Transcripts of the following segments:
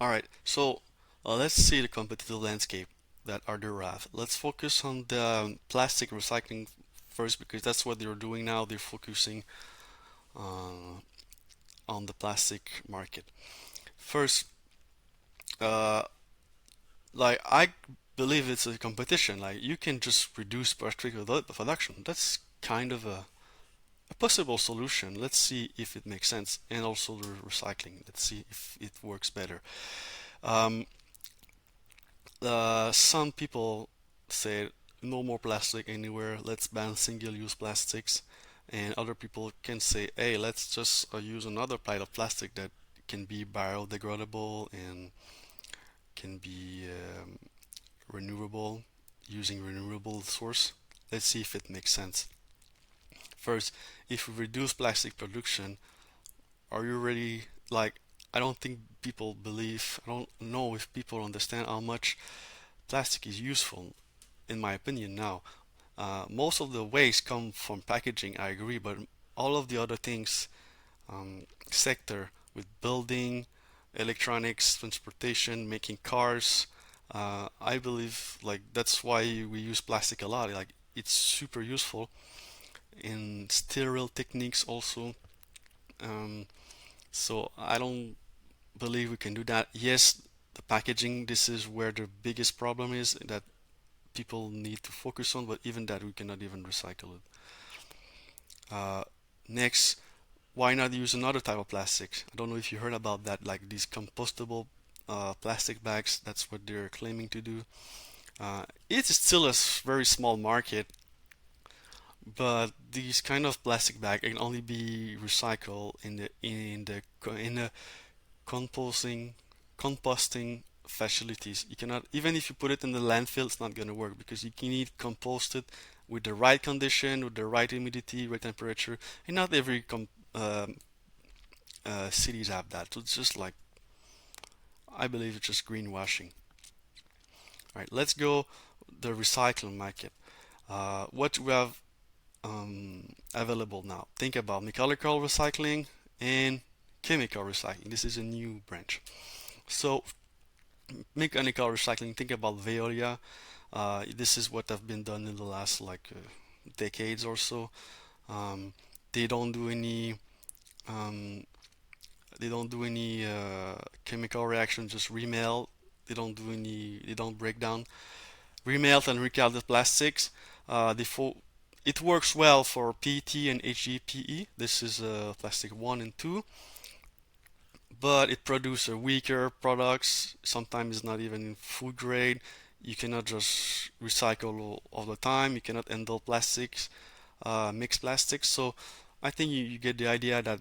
All right, so let's see the competitive landscape that Aduro have. Let's focus on the plastic recycling first because that's what they're doing now. They're focusing uh, on the plastic market. First, uh, like I believe it's a competition. Like you can just reduce plastic production. That's kind of a possible solution. Let's see if it makes sense, and also the recycling. Let's see if it works better. Um, some people say no more plastic anywhere. Let's ban single-use plastics, and other people can say, hey, let's just use another type of plastic that can be biodegradable and can be renewable using renewable source. Let's see if it makes sense. First, if we reduce plastic production, are you ready? Like, I don't think people believe, I don't know if people understand how much plastic is useful, in my opinion, now. Most of the waste come from packaging, I agree, but all of the other things, sector with building, electronics, transportation, making cars, I believe like that's why we use plastic a lot. Like it's super useful in sterile techniques also. Um, so I don't believe we can do that. Yes, the packaging, this is where the biggest problem is that people need to focus on, but even that we cannot even recycle it. Uh, Next, why not use another type of plastic? I don't know if you heard about that, like these compostable plastic bags. That's what they're claiming to do. It's still a very small market, but these kind of plastic bag can only be recycled in the composting composting facilities. You cannot, even if you put it in the landfill, it's not gonna work because you need composted with the right condition, with the right humidity, right temperature, and not every cities have that. So it's just like I believe it's just greenwashing. All right, let's go the recycling market. What we have available now. Think about mechanical recycling and chemical recycling. This is a new branch. So mechanical recycling, think about Veolia. This is what have been done in the last decades or so. Um, they don't do any um, chemical reaction, just remelt. They don't break down. Remelt and recap the plastics. It works well for PET and HDPE. This is plastic 1 and 2, but it produces weaker products. Sometimes it's not even food grade. You cannot just recycle all the time. You cannot handle plastics, mixed plastics. So I think you get the idea that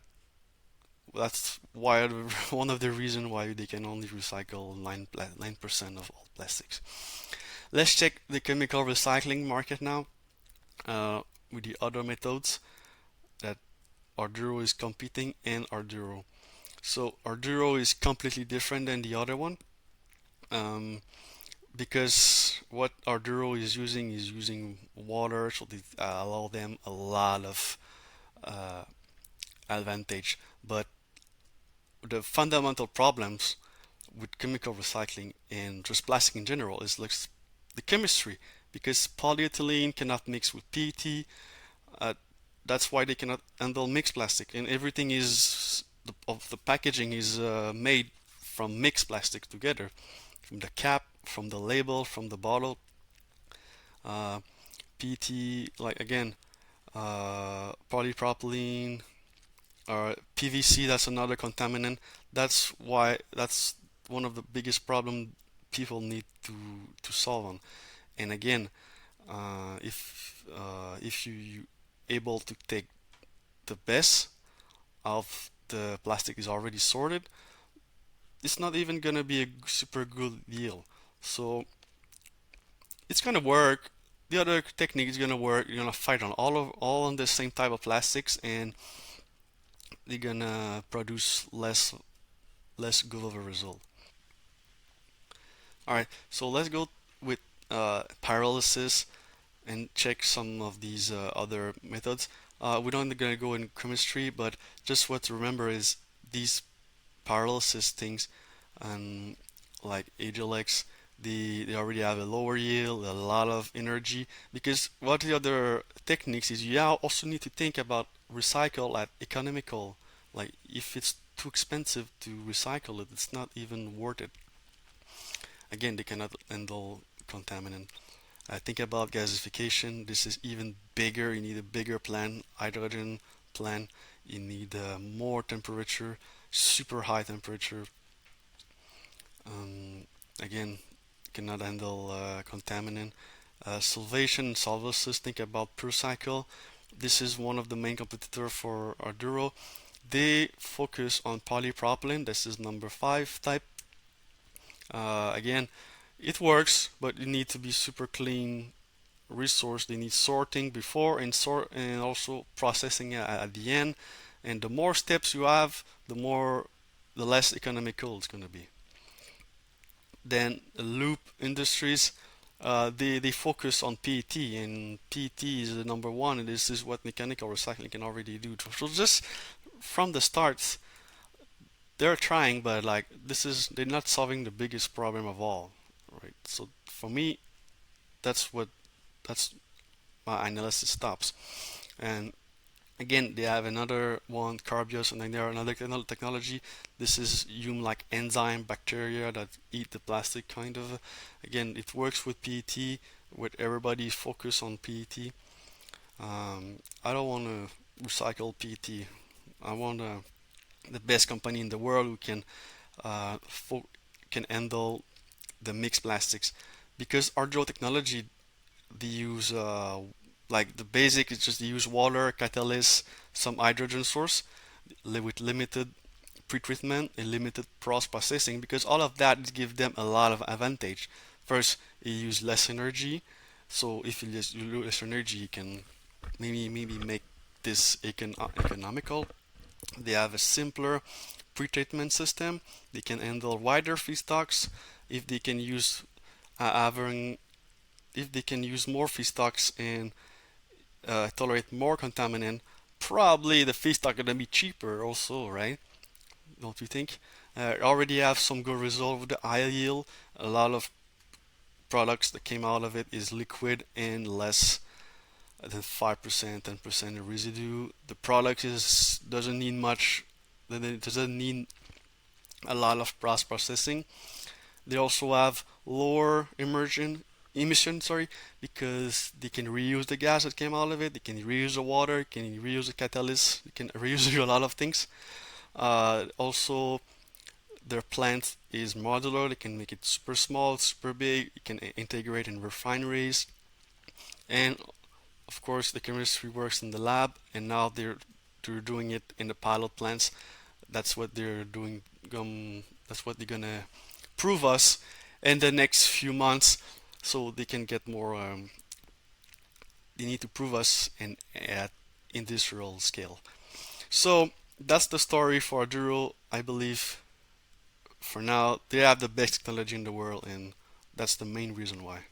that's why one of the reasons why they can only recycle 9% of all plastics. Let's check the chemical recycling market now uh, with the other methods that Aduro is competing and Aduro. So Aduro is completely different than the other one um, because what Aduro is using water, so they allow them a lot of uh, advantage. But the fundamental problems with chemical recycling and just plastic in general is like the chemistry because polyethylene cannot mix with PET. Uh, that's why they cannot handle mixed plastic, and everything is of the packaging is made from mixed plastic together, from the cap, from the label, from the bottle. Uh, PET, like again, polypropylene or PVC. That's another contaminant. That's one of the biggest problem people need to solve on. And again, if you able to take the best of the plastic is already sorted, it's not even gonna be a super good deal. So it's gonna work. The other technique is gonna work. You're gonna fight on all on the same type of plastics, and they're gonna produce less good of a result. All right, so let's go with pyrolysis and check some of these other methods. We're not gonna go in chemistry, but just what to remember is these pyrolysis things. and like AGLX, they already have a lower yield, a lot of energy. Because what the other techniques is, you also need to think about recycle at economical. Like if it's too expensive to recycle it, it's not even worth it. Again, they cannot handle contaminant. Think about gasification. This is even bigger. You need a bigger plant, hydrogen plant. You need more temperature, super high temperature. Um, Again, cannot handle contaminant. Salvation solvences. Think about PureCycle. This is one of the main competitor for Aduro. They focus on polypropylene. This is number 5 type. Again, it works, but you need to be super clean resource. They need sorting before and sort and also processing at the end. And the more steps you have, the less economical it's going to be. Then Loop Industries, they focus on PET, and PET is the number one, and this is what mechanical recycling can already do. So just from the start, they're trying, but like they're not solving the biggest problem of all, right? So for me, that's what that's my analysis stops. And again, they have another one, Carbios, and then there are another technology. This is like enzyme bacteria that eat the plastic, kind of. Again, it works with PET, with everybody focused on PET. I don't want to recycle PET. I want the best company in the world who uh, can handle the mixed plastics, because our Aduro technology, they use like the basic is just they use water, catalyst, some hydrogen source with limited pretreatment and limited cross processing, because all of that gives them a lot of advantage. First, you use less energy, so if you just use less energy, you can maybe make this economical. They have a simpler pretreatment system. They can handle wider feedstocks. If they can use having if they can use more feedstocks and tolerate more contaminant, probably the feedstock gonna be cheaper also, right? Don't you think? Already have some good result with the high yield. A lot of products that came out of it is liquid and less than 5%, 10% residue. The product is doesn't need much. It doesn't need a lot of cross processing. They also have lower emission, sorry, because they can reuse the gas that came out of it. They can reuse the water. They can reuse the catalyst. They can reuse a lot of things. Also, their plant is modular. They can make it super small, super big. You can integrate in refineries, and of course, the chemistry works in the lab. And now they're doing it in the pilot plants. That's what they're doing. That's what they're gonna prove us in the next few months, so they can get more. They need to prove us at industrial scale. So that's the story for Aduro. I believe for now they have the best technology in the world, and that's the main reason why.